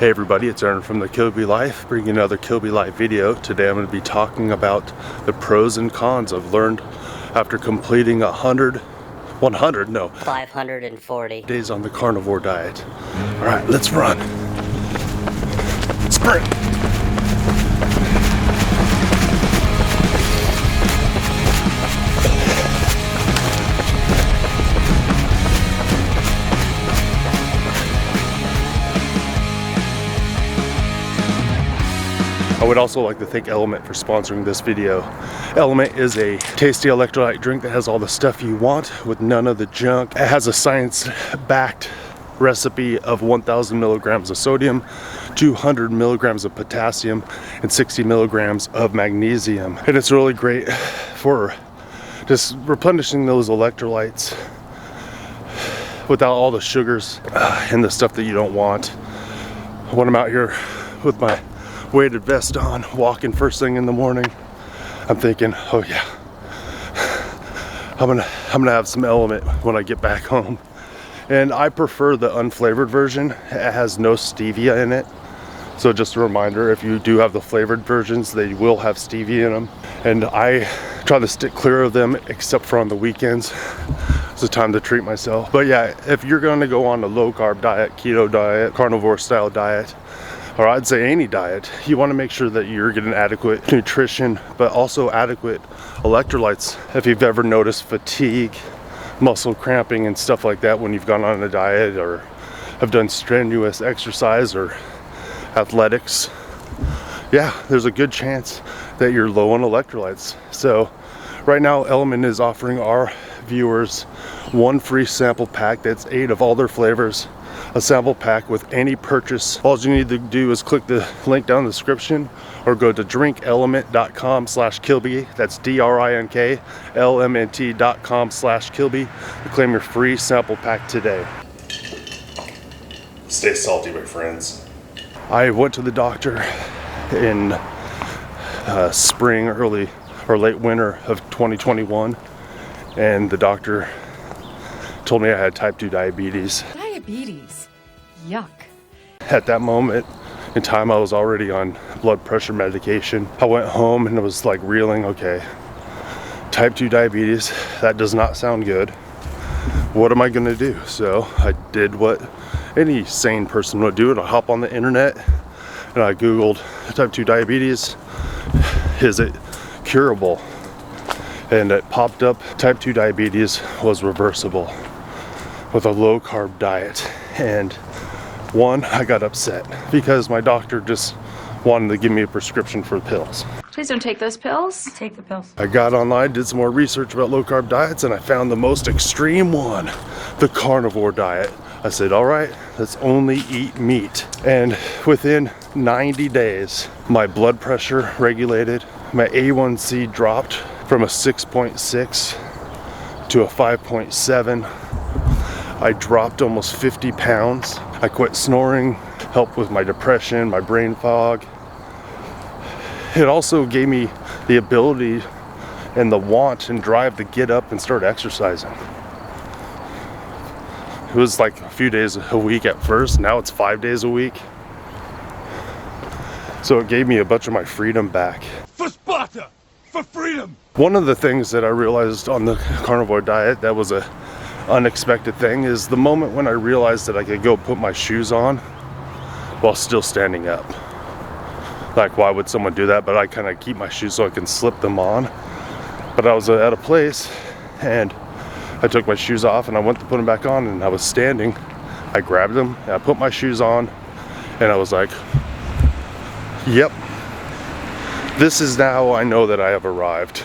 Hey everybody, it's Aaron from the Kilby Life, bringing another Kilby Life video. Today I'm going to be talking about the pros and cons I've learned after completing 540 days on the carnivore diet. Alright, let's run. Sprint! I would also like to thank Element for sponsoring this video. Element is a tasty electrolyte drink that has all the stuff you want with none of the junk. It has a science-backed recipe of 1,000 milligrams of sodium, 200 milligrams of potassium, and 60 milligrams of magnesium. And it's really great for just replenishing those electrolytes without all the sugars and the stuff that you don't want. When I'm out here with my weighted vest on, walking first thing in the morning, I'm thinking, oh yeah, I'm gonna have some Element when I get back home. And I prefer the unflavored version. It has no stevia in it, so just a reminder, if you do have the flavored versions, they will have stevia in them, and I try to stick clear of them except for on the weekends. It's a time to treat myself. But yeah, if you're going to go on a low carb diet, keto diet, carnivore style diet, or I'd say any diet, you want to make sure that you're getting adequate nutrition, but also adequate electrolytes. If you've ever noticed fatigue, muscle cramping, and stuff like that when you've gone on a diet or have done strenuous exercise or athletics, yeah, there's a good chance that you're low on electrolytes. So right now, Element is offering our viewers one free sample pack that's 8 of all their flavors. A sample pack with any purchase. All you need to do is click the link down in the description or go to drinkelement.com/Kilby. That's DRINKLMNT.com/Kilby to claim your free sample pack today. Stay salty, my friends. I went to the doctor in spring, early or late winter of 2021, and the doctor told me I had type 2 diabetes. Diabetes? Yuck. At that moment in time, I was already on blood pressure medication. I went home and it was like reeling, okay, type 2 diabetes, that does not sound good. What am I gonna do? So I did what any sane person would do, and I hop on the internet and I Googled type 2 diabetes. Is it curable? And it popped up, type 2 diabetes was reversible with a low carb diet. And one, I got upset because my doctor just wanted to give me a prescription for pills. Please don't take those pills. Take the pills. I got online, did some more research about low carb diets, and I found the most extreme one, the carnivore diet. I said, all right, let's only eat meat. And within 90 days, my blood pressure regulated, my A1C dropped from a 6.6 to a 5.7. I dropped almost 50 pounds. I quit snoring, helped with my depression, my brain fog. It also gave me the ability and the want and drive to get up and start exercising. It was like a few days a week at first, now it's 5 days a week. So it gave me a bunch of my freedom back. For Sparta! For freedom! One of the things that I realized on the carnivore diet that was a unexpected thing is the moment when I realized that I could go put my shoes on while still standing up. Like, why would someone do that? But I kind of keep my shoes so I can slip them on. But I was at a place and I took my shoes off and I went to put them back on, and I was standing. I grabbed them and I put my shoes on and I was like, yep, this is now I know that I have arrived.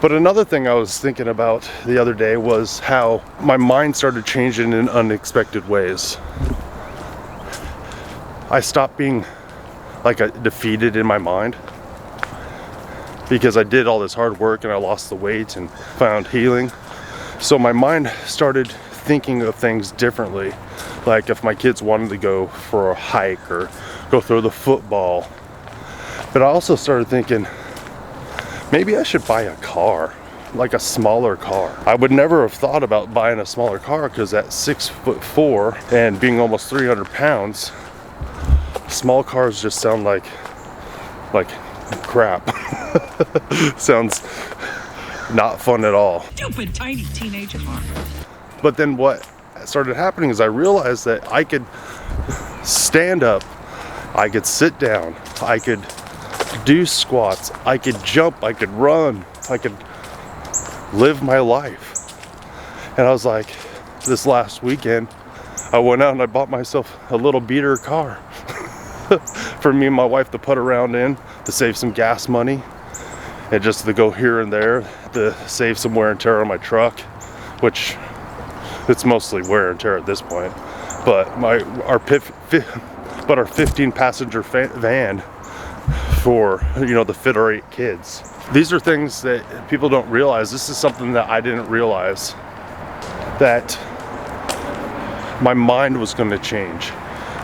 But another thing I was thinking about the other day was how my mind started changing in unexpected ways. I stopped being like defeated in my mind because I did all this hard work and I lost the weight and found healing. So my mind started thinking of things differently. Like if my kids wanted to go for a hike or go throw the football. But I also started thinking, maybe I should buy a car. like a smaller car. I would never have thought about buying a smaller car because at 6'4" and being almost 300 pounds, small cars just sound like crap. Sounds not fun at all. Stupid tiny teenager. But then what started happening is I realized that I could stand up, I could sit down, I could do squats, I could jump, I could run, I could live my life. And I was like, this last weekend, I went out and I bought myself a little beater car for me and my wife to put around in, to save some gas money, and just to go here and there, to save some wear and tear on my truck, which it's mostly wear and tear at this point. But our 15 passenger van for, you know, to fit our 8 kids. These are things that people don't realize. This is something that I didn't realize, that my mind was going to change.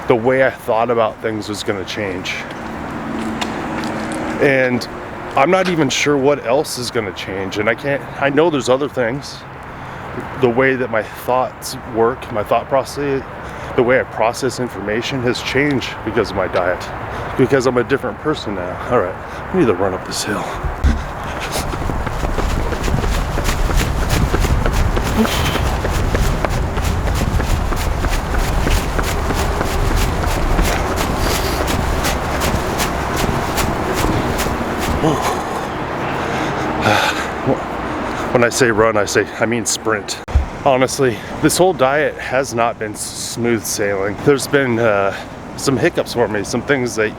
The way I thought about things was going to change. And I'm not even sure what else is going to change. And I know there's other things. The way that my thoughts work, my thought process, the way I process information has changed because of my diet. Because I'm a different person now. All right, I need to run up this hill. When I say run, I mean sprint. Honestly, this whole diet has not been smooth sailing. There's been some hiccups for me, some things that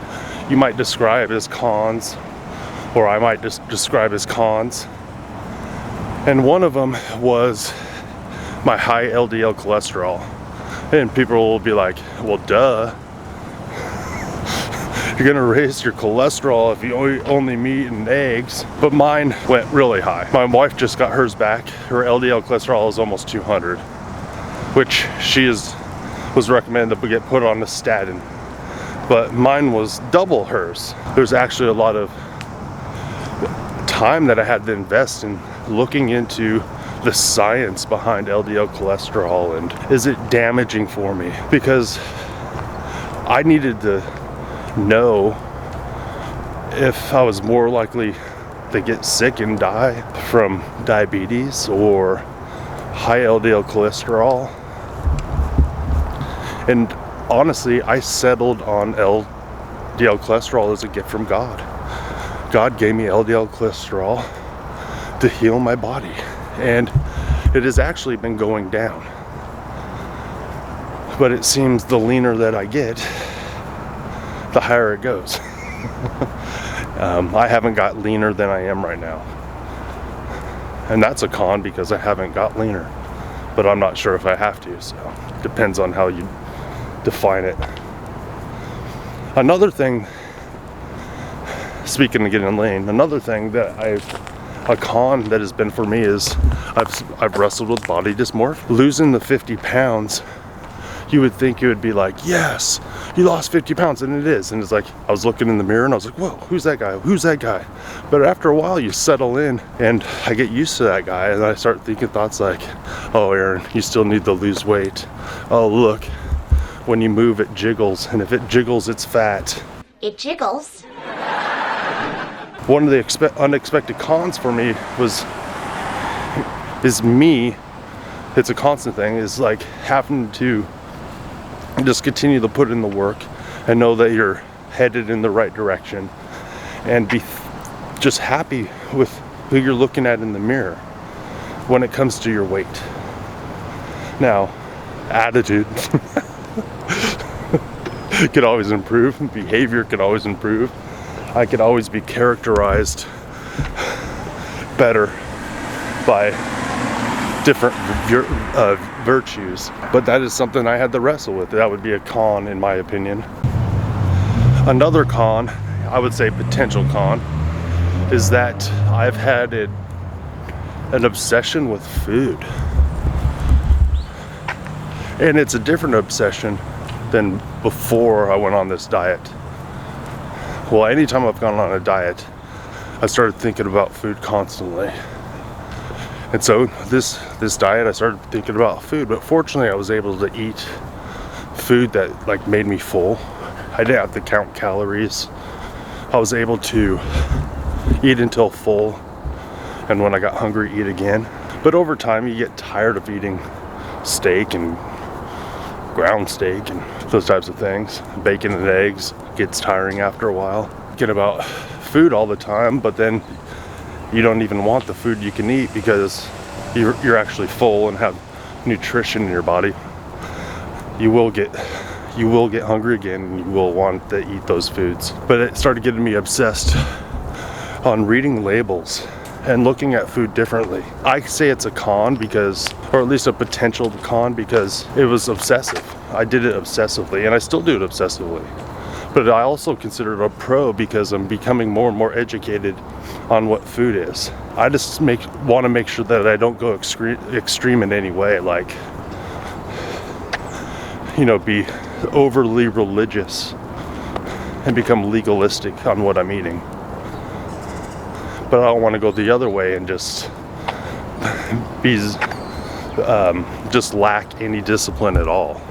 you might describe as cons, or I might just describe as cons. And one of them was my high LDL cholesterol. And people will be like, well, duh. You're gonna raise your cholesterol if you only meat and eggs. But mine went really high. My wife just got hers back. Her LDL cholesterol is almost 200, which was recommended to get put on a statin. But mine was double hers. There's actually a lot of time that I had to invest in looking into the science behind LDL cholesterol and is it damaging for me? Because I needed to know if I was more likely to get sick and die from diabetes or high LDL cholesterol. And honestly, I settled on LDL cholesterol as a gift from God. God gave me LDL cholesterol to heal my body, and it has actually been going down. But it seems the leaner that I get, the higher it goes. I haven't got leaner than I am right now. And that's a con because I haven't got leaner. But I'm not sure if I have to, so depends on how you define it. Another thing, speaking of getting lean, another thing that a con that has been for me is I've wrestled with body dysmorphia. Losing the 50 pounds, you would think it would be like, yes, you lost 50 pounds, and it is. And it's like, I was looking in the mirror and I was like, whoa, who's that guy? Who's that guy? But after a while, you settle in and I get used to that guy, and I start thinking thoughts like, oh, Aaron, you still need to lose weight. Oh, look, when you move, it jiggles, and if it jiggles, it's fat. It jiggles. One of the unexpected cons for me is me, it's a constant thing, is like having to just continue to put in the work and know that you're headed in the right direction and be just happy with who you're looking at in the mirror when it comes to your weight. Now, attitude could always improve, behavior could always improve. I could always be characterized better by different virtues, but that is something I had to wrestle with. That would be a con, in my opinion. Another con, I would say potential con, is that I've had an obsession with food, and it's a different obsession than before I went on this diet. Well, anytime I've gone on a diet, I started thinking about food constantly. And so this diet, I started thinking about food, but fortunately I was able to eat food that like made me full. I didn't have to count calories. I was able to eat until full, and when I got hungry, eat again. But over time you get tired of eating steak and ground steak and those types of things. Bacon and eggs gets tiring after a while. Thinking about food all the time, but then you don't even want the food you can eat because you're actually full and have nutrition in your body. You will get hungry again, and you will want to eat those foods. But it started getting me obsessed on reading labels and looking at food differently. I say it's a con because, or at least a potential con, because it was obsessive. I did it obsessively, and I still do it obsessively. But I also consider it a pro because I'm becoming more and more educated on what food is. I just want to make sure that I don't go extreme in any way, like, you know, be overly religious and become legalistic on what I'm eating. But I don't want to go the other way and just just lack any discipline at all.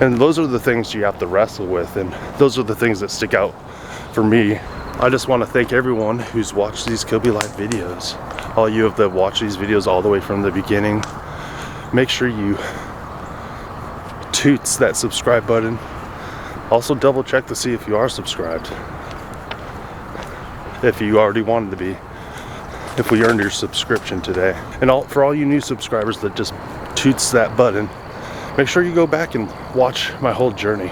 And those are the things you have to wrestle with, and those are the things that stick out for me. I just want to thank everyone who's watched these Kilby Life videos. All you have watched these videos all the way from the beginning. Make sure you toots that subscribe button. Also double check to see if you are subscribed. If you already wanted to be. If we earned your subscription today. And for all you new subscribers that just toots that button, make sure you go back and watch my whole journey.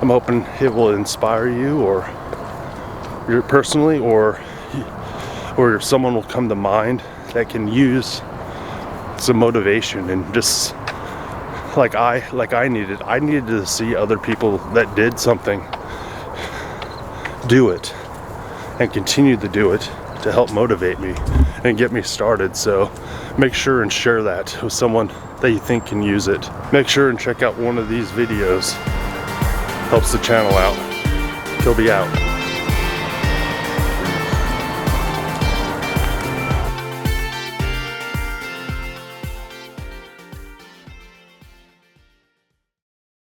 I'm hoping it will inspire you, or you personally, or someone will come to mind that can use some motivation, and just like I needed to see other people that did something do it and continue to do it to help motivate me and get me started. So make sure and share that with someone that you think can use it. Make sure and check out one of these videos. Helps the channel out. Kilby out.